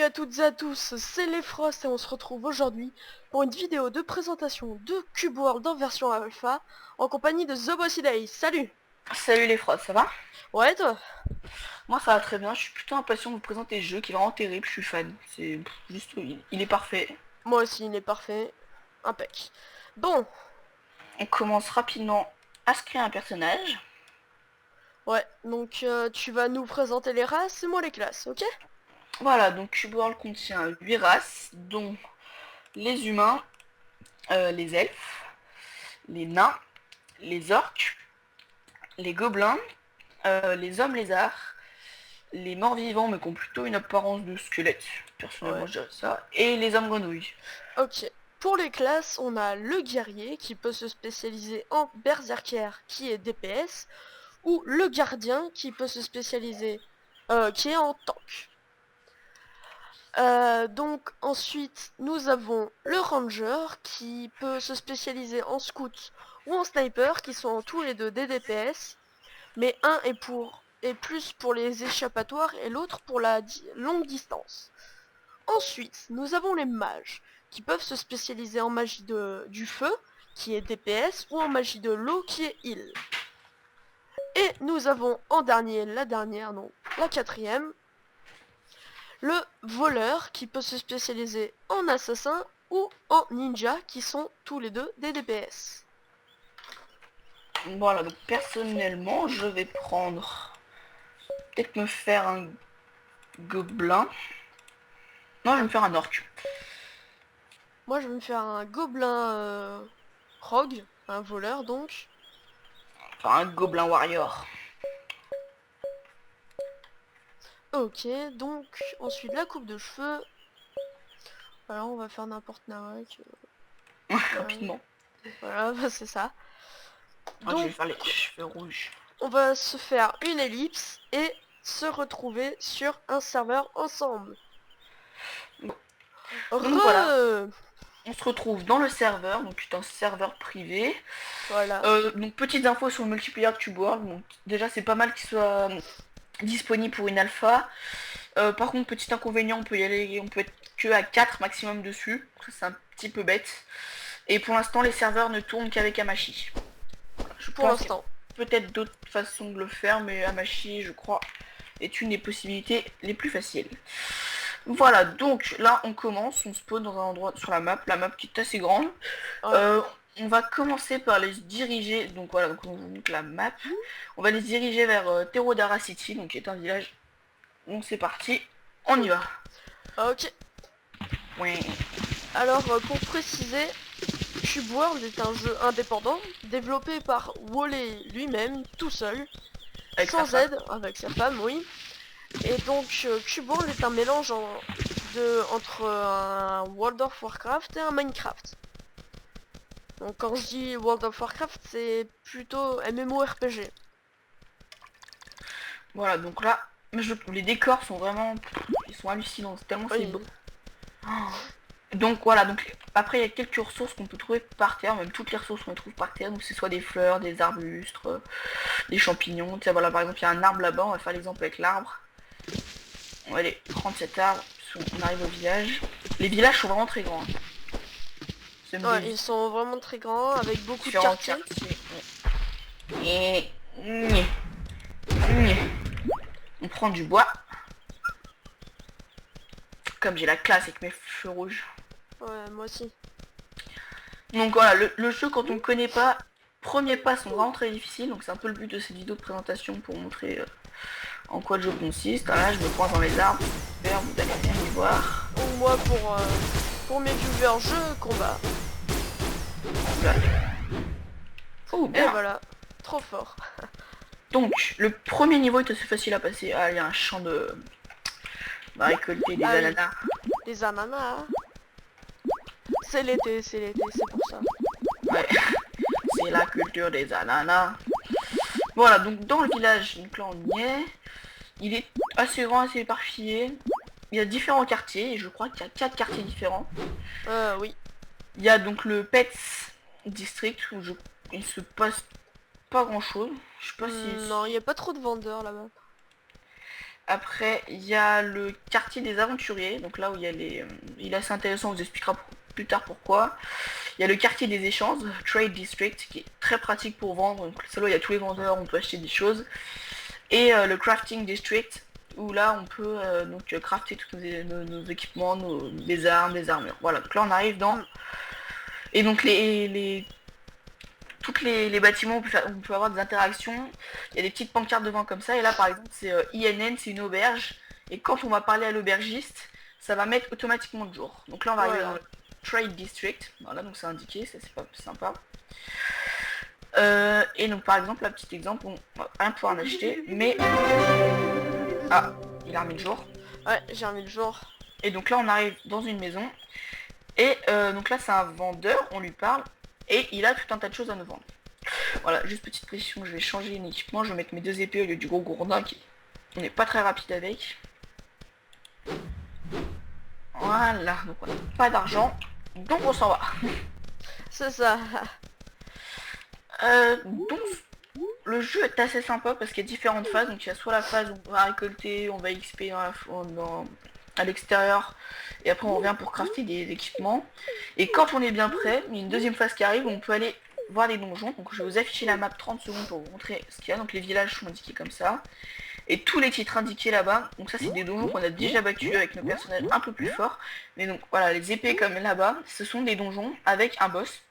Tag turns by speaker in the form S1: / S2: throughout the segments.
S1: à toutes et à tous, c'est les Frost et on se retrouve aujourd'hui pour une vidéo de présentation de Cube World en version alpha en compagnie de The Bossy Day. Salut!
S2: Salut les fraudes, ça va?
S1: Ouais toi?
S2: Moi ça va très bien, je suis plutôt impatient de vous présenter le jeu qui est vraiment terrible, je suis fan. C'est juste, il est parfait.
S1: Moi aussi il est parfait. Impec. Bon,
S2: On commence rapidement à se créer un personnage.
S1: ouais, donc tu vas nous présenter les races et moi les classes, ok?
S2: Voilà, donc Cube World contient 8 races, dont les humains, les elfes, les nains, les orques, les gobelins, les hommes lézards, les morts vivants mais qui ont plutôt une apparence de squelette, personnellement
S1: Ouais,
S2: je dirais ça, et les hommes grenouilles.
S1: ok. Pour les classes, on a le guerrier qui peut se spécialiser en berserker qui est DPS ou le gardien qui peut se spécialiser qui est en tank. Donc ensuite nous avons le ranger qui peut se spécialiser en scout ou en sniper qui sont tous les deux des DPS, mais un est plus pour les échappatoires et l'autre pour la longue distance. Ensuite nous avons les mages qui peuvent se spécialiser en magie du feu qui est DPS ou en magie de l'eau qui est heal. Et nous avons en dernier la dernière, non, la quatrième, le voleur qui peut se spécialiser en assassin ou en ninja qui sont tous les deux des DPS.
S2: Voilà, donc personnellement je vais prendre... Peut-être me faire un gobelin. Non, je vais me faire un orc.
S1: Moi je vais me faire un gobelin rogue, un voleur donc.
S2: Enfin, un gobelin warrior.
S1: Ok, donc ensuite la coupe de cheveux. Voilà, on va faire n'importe nawak.
S2: Rapidement.
S1: Voilà, bah, c'est ça.
S2: Ah, je vais
S1: Donc
S2: faire les cheveux rouges.
S1: on va se faire une ellipse et se retrouver sur un serveur ensemble.
S2: Donc voilà,
S1: Re
S2: on se retrouve dans le serveur, donc c'est un serveur privé.
S1: Voilà.
S2: Donc petites infos sur le multiplayer de Cube World. Donc, déjà c'est pas mal qu'il soit disponible pour une alpha. Par contre, petit inconvénient, on peut y aller, on peut être que à 4 maximum dessus. C'est un petit peu bête. Et pour l'instant, les serveurs ne tournent qu'avec Amashi. Je
S1: Pour
S2: pense qu'il y
S1: l'instant.
S2: a peut-être d'autres façons de le faire, mais Amashi, je crois, est une des possibilités les plus faciles. Voilà, donc là on commence, on spawn dans un endroit sur la map qui est assez grande.
S1: Ouais.
S2: On va commencer par les diriger, donc voilà, donc on vous montre la map. On va les diriger vers Terodara City, donc qui est un village. Donc c'est parti, on y va.
S1: Ok.
S2: Ouais.
S1: Alors, pour préciser, Cube World est un jeu indépendant, développé par Wole lui-même, tout seul,
S2: Avec sa
S1: sans
S2: femme.
S1: aide, avec sa femme, oui. Et donc, Cube World est un mélange entre un World of Warcraft et un Minecraft. Donc, quand je dis World of Warcraft, c'est plutôt MMORPG.
S2: Voilà, donc là, les décors sont vraiment... Ils sont hallucinants, tellement c'est beau.
S1: Oui.
S2: Donc voilà, donc après il y a quelques ressources qu'on peut trouver par terre, même toutes les ressources qu'on trouve par terre, donc c'est soit des fleurs, des arbustes, des champignons, tiens voilà par exemple il y a un arbre là-bas, on va faire l'exemple avec l'arbre. On va aller prendre cet arbre, on arrive au village. Les villages sont vraiment très grands. C'est même
S1: Ouais,
S2: des
S1: ils sont vraiment très grands, avec beaucoup de
S2: différents
S1: quartiers.
S2: quartiers. Et... On prend du bois. Comme j'ai la classe avec mes feux rouges.
S1: Ouais, moi aussi.
S2: Donc voilà, le jeu quand on ne connaît pas, premiers pas sont vraiment très difficiles, donc c'est un peu le but de cette vidéo de présentation pour montrer en quoi le jeu consiste. Là je me prends dans les arbres, super, vous allez rien y voir.
S1: Ou moi, pour mes viewers, je combat.
S2: Là. Oh
S1: Et
S2: bien.
S1: voilà. Trop fort.
S2: Donc le premier niveau est assez facile à passer. Ah il y a un champ de... On va récolter des
S1: Ah oui,
S2: ananas.
S1: les ananas. C'est l'été, c'est pour ça.
S2: Ouais, c'est la culture des ananas. Voilà, donc dans le village, donc là on y est. Il est assez grand, assez éparpillé. Il y a différents quartiers, et je crois qu'il y a 4 quartiers différents.
S1: Oui.
S2: Il y a donc le Pets District, où il se passe pas grand chose. Je sais pas si...
S1: Non, il n'y a pas trop de vendeurs là-bas.
S2: Après, il y a le quartier des aventuriers, donc là où il y a les... il est assez intéressant, on vous expliquera plus tard pourquoi. Il y a le quartier des échanges, Trade District, qui est très pratique pour vendre, donc c'est là où il y a tous les vendeurs, on peut acheter des choses. Et le Crafting District, où là on peut donc crafter tous nos équipements, des armes, des armures. Voilà, donc là on arrive dans... Et donc tous les bâtiments, on peut avoir des interactions. Il y a des petites pancartes devant comme ça. Et là, par exemple, c'est INN, c'est une auberge. Et quand on va parler à l'aubergiste, ça va mettre automatiquement de jour. Donc là, on va arriver dans le Trade District. Voilà, donc c'est indiqué, ça c'est pas sympa. Et donc, par exemple, un petit exemple, on va rien pouvoir en acheter, mais... Ah, il a remis le jour.
S1: Ouais, j'ai remis le jour.
S2: Et donc là, on arrive dans une maison. Et donc là, c'est un vendeur, on lui parle. Et il a tout un tas de choses à nous vendre. Voilà, juste petite précision, je vais changer un équipement, je vais mettre mes 2 épées au lieu du gros gourdin qui on n'est pas très rapide avec. Voilà, donc on n'a pas d'argent, donc on s'en va.
S1: C'est ça.
S2: Donc le jeu est assez sympa parce qu'il y a différentes phases. Donc il y a soit la phase où on va récolter, on va XP à l'extérieur, et après on revient pour crafter des équipements. Et quand on est bien prêt, il y a une deuxième phase qui arrive où on peut aller voir les donjons. Donc je vais vous afficher la map 30 secondes pour vous montrer ce qu'il y a. Donc les villages sont indiqués comme ça. Et tous les titres indiqués là-bas, donc ça c'est des donjons qu'on a déjà battus avec nos personnages un peu plus forts. Mais donc voilà, les épées comme là-bas, ce sont des donjons avec un boss.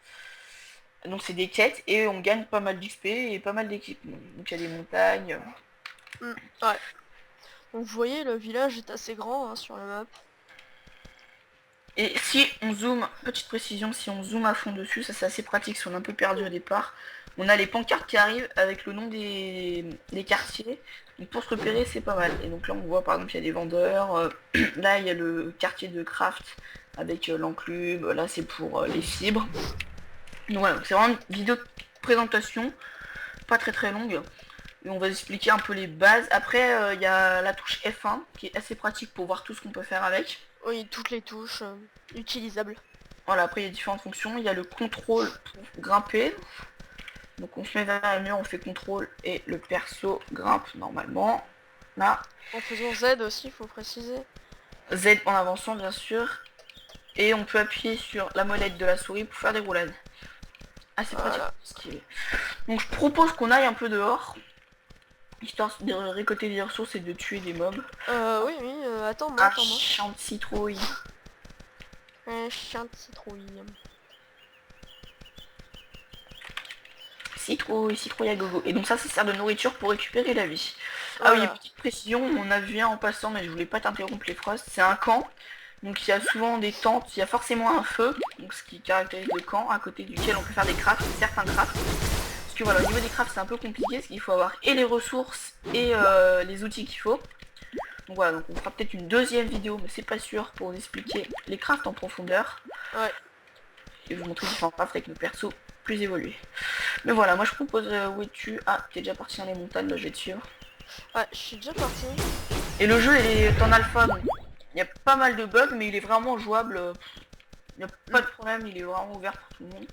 S2: Donc c'est des quêtes et on gagne pas mal d'XP et pas mal d'équipements. Donc il y a des montagnes.
S1: Ouais. Donc vous voyez, le village est assez grand sur la map.
S2: Et si on zoome, petite précision, si on zoome à fond dessus, ça c'est assez pratique si on est un peu perdu au départ. On a les pancartes qui arrivent avec le nom des quartiers. Donc pour se repérer, c'est pas mal. Et donc là on voit par exemple il y a des vendeurs. Là il y a le quartier de craft avec l'enclume. Là c'est pour les fibres. Donc voilà, c'est vraiment une vidéo de présentation, pas très longue. Et on va expliquer un peu les bases. Après il y a la touche F1 qui est assez pratique pour voir tout ce qu'on peut faire avec.
S1: Oui, toutes les touches utilisables.
S2: Voilà, après il y a différentes fonctions. Il y a le contrôle pour grimper. Donc on se met vers le mur, on fait contrôle et le perso grimpe normalement. Là.
S1: En faisant Z aussi, il faut préciser.
S2: Z en avançant bien sûr. Et on peut appuyer sur la molette de la souris pour faire des roulades. Assez pratique. Voilà. Donc je propose qu'on aille un peu dehors. Histoire de récolter des ressources et de tuer des mobs.
S1: Oui, attends-moi.
S2: Un champ de citrouille.
S1: Un champ de citrouille.
S2: Citrouille à gogo. Et donc ça sert de nourriture pour récupérer la vie. Voilà. Ah oui, petite précision, on a vu un en passant, mais je voulais pas t'interrompre les phrases. C'est un camp. Donc il y a souvent des tentes, il y a forcément un feu, donc ce qui caractérise le camp, à côté duquel on peut faire des crafts, certains crafts. Parce que voilà, au niveau des crafts c'est un peu compliqué, parce qu'il faut avoir et les ressources et les outils qu'il faut. Donc voilà, donc on fera peut-être une deuxième vidéo, mais c'est pas sûr, pour vous expliquer les crafts en profondeur.
S1: Ouais.
S2: Et vous montrer différents crafts avec nos persos plus évolués. Mais voilà, moi je propose, où es-tu? Ah, t'es déjà parti dans les montagnes, là je vais te suivre.
S1: Ouais, je suis déjà parti.
S2: Et le jeu il est en alpha, donc il y a pas mal de bugs, mais il est vraiment jouable. Il n'y a pas de problème, il est vraiment ouvert pour tout le monde.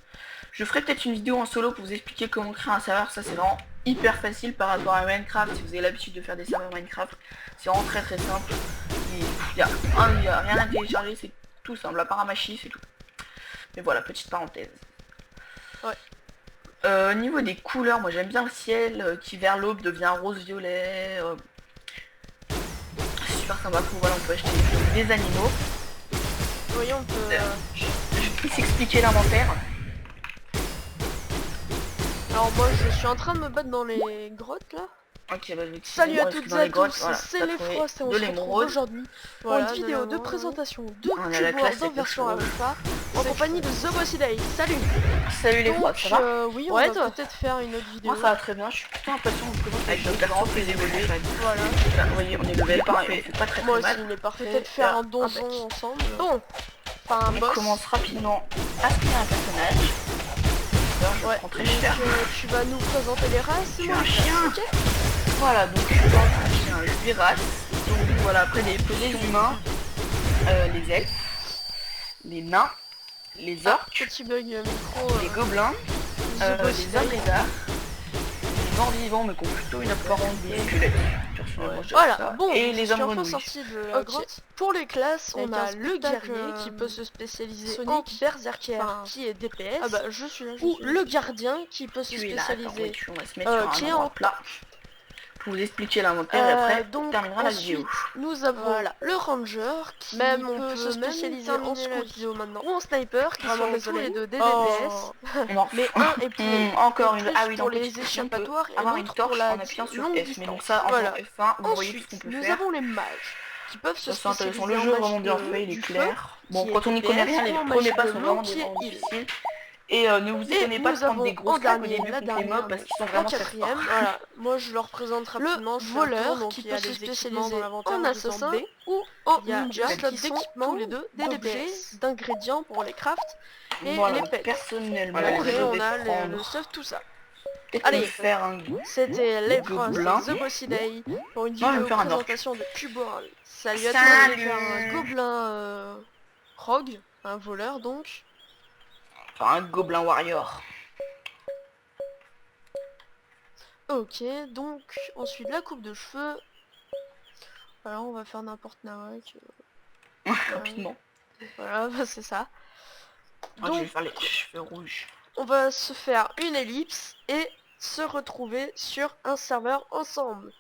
S2: Je ferai peut-être une vidéo en solo pour vous expliquer comment créer un serveur. Ça c'est vraiment hyper facile par rapport à Minecraft. Si vous avez l'habitude de faire des serveurs Minecraft, c'est vraiment très simple. Il y a rien à télécharger, c'est tout simple, à part un machi, c'est tout. Mais voilà, petite parenthèse.
S1: Ouais.
S2: Au niveau des couleurs, moi j'aime bien le ciel qui vers l'aube devient rose-violet. Super sympa, voilà, on peut acheter des animaux.
S1: Oui, on peut...
S2: Je puisse expliquer l'inventaire.
S1: Alors moi je suis en train de me battre dans les grottes là.
S2: Ok, bah,
S1: salut à toutes et à tous, c'est les Frost et on se retrouve aujourd'hui pour une vidéo de présentation de Cube en version alpha en compagnie de The Bossy Day. Salut.
S2: Salut les Frost, ça va?
S1: Oui, on va peut-être faire une autre vidéo.
S2: Moi ça va très bien, je suis plutôt impatient de vous présenter avec notre perso plus évolué.
S1: Voilà.
S2: Vous voyez, on est level parfait, c'est pas très
S1: moi
S2: mal.
S1: aussi, il est parfait. Peut-être faire un donjon ensemble. Bon, pas un boss.
S2: On commence rapidement à se créer un personnage.
S1: Ouais,
S2: très cher.
S1: Tu vas nous présenter les races.
S2: Je suis un chien. Okay. Voilà, donc je suis un chien, je suis race. Donc voilà, après les humains, les elfes, les nains, les orques,
S1: petit bug micro,
S2: les gobelins, les hommes lézards, les morts vivants mais qui ont plutôt une apparence de squelette. personnellement je dirais
S1: Voilà,
S2: ça.
S1: bon,
S2: Et
S1: je
S2: les
S1: suis
S2: hommes
S1: enfin
S2: grenouilles.
S1: sorti de la grotte. Pour les classes, on
S3: Avec
S1: a
S3: un
S1: le
S3: spectacle,
S1: guerrier qui peut se spécialiser
S3: Sonic.
S1: en berserker,
S3: Enfin,
S1: qui est DPS,
S3: Ah bah je suis là, je
S1: ou
S3: suis là.
S1: le gardien qui peut se
S2: Tu es là, attends,
S1: spécialiser
S2: oui, on va se mettre sur
S1: qui
S2: un
S1: est
S2: endroit
S1: en
S2: plat. Pour vous expliquer l'inventaire et après on
S1: donc
S2: terminera la
S1: ensuite,
S2: vidéo.
S1: nous avons
S3: Voilà.
S1: le ranger qui
S3: Même, on
S1: peut
S3: peut
S1: se
S3: même
S1: spécialiser en
S3: terminer la
S1: scout
S3: vidéo maintenant.
S1: ou en sniper qui
S3: Vraiment
S1: sont tous
S3: désolé.
S1: les deux des
S3: Oh.
S1: DPS.
S2: On en
S1: Mais un est pour
S2: encore
S1: est
S2: une...
S1: plus
S2: Ah oui,
S1: pour
S2: dans
S1: les
S2: petite option, on peut
S1: échappatoires et
S2: avoir une
S1: l'autre
S2: torche
S1: pour la
S2: en appuyant sur
S1: longue
S2: F. Mais donc
S1: distance.
S2: ça, en
S1: Voilà.
S2: F1, vous voyez tout ce qu'on
S1: Ensuite,
S2: peut
S1: nous
S2: faire.
S1: avons les mages qui peuvent se
S2: Ça c'est intéressant,
S1: spécialiser
S2: le
S1: en
S2: jeu est vraiment
S1: magie
S2: bien fait, il est
S1: du feu,
S2: clair. Bon,
S1: qui est
S2: quand on n'y connaît
S1: DPS,
S2: rien, les
S1: ou en
S2: premiers
S1: magie
S2: pas
S1: de
S2: sont
S1: l'eau
S2: vraiment
S1: qui est heal.
S2: difficiles. Et ne vous étonnez pas de
S1: nous
S2: prendre des
S1: avons
S2: grosses
S1: en
S2: claques au
S1: dernier,
S2: début
S1: la
S2: contre les
S1: dernière,
S2: mobs parce qu'ils sont
S1: en
S2: vraiment très
S1: quatrième,
S2: forts.
S3: Voilà, moi je leur présente rapidement.
S1: le
S3: Je fais un tour,
S1: voleur
S3: donc
S1: qui
S3: il y a
S1: peut se
S3: les équipements
S1: spécialiser
S3: dans l'inventaire
S1: en
S3: disant
S1: assassin
S3: B.
S1: ou en
S3: Il y a
S1: ninja
S3: le slot
S1: qui sont
S3: d'équipement,
S1: tous les deux des
S3: d'objets,
S1: DPS.
S3: d'ingrédients pour les crafts et
S2: Voilà,
S3: les pets.
S2: personnellement,
S1: Voilà,
S2: je
S1: après on
S2: vais
S1: a
S2: prendre...
S1: le stuff, tout ça.
S2: Peut-être
S1: Allez,
S2: me faire un...
S1: C'était les
S2: Gobelin.
S1: The Bossy Day pour une
S2: Non, je vais
S1: vidéo
S2: me faire un orc.
S1: présentation de Cube World. Salut à toi, je vais faire un gobelin rogue, un voleur donc.
S2: Enfin, un gobelin warrior.
S1: Ok, donc ensuite la coupe de cheveux. Voilà, on va faire n'importe nawak.
S2: Rapidement.
S1: Voilà, bah, c'est ça.
S2: Ah, je
S1: Donc
S2: vais faire les cheveux rouges.
S1: on va se faire une ellipse et se retrouver sur un serveur ensemble.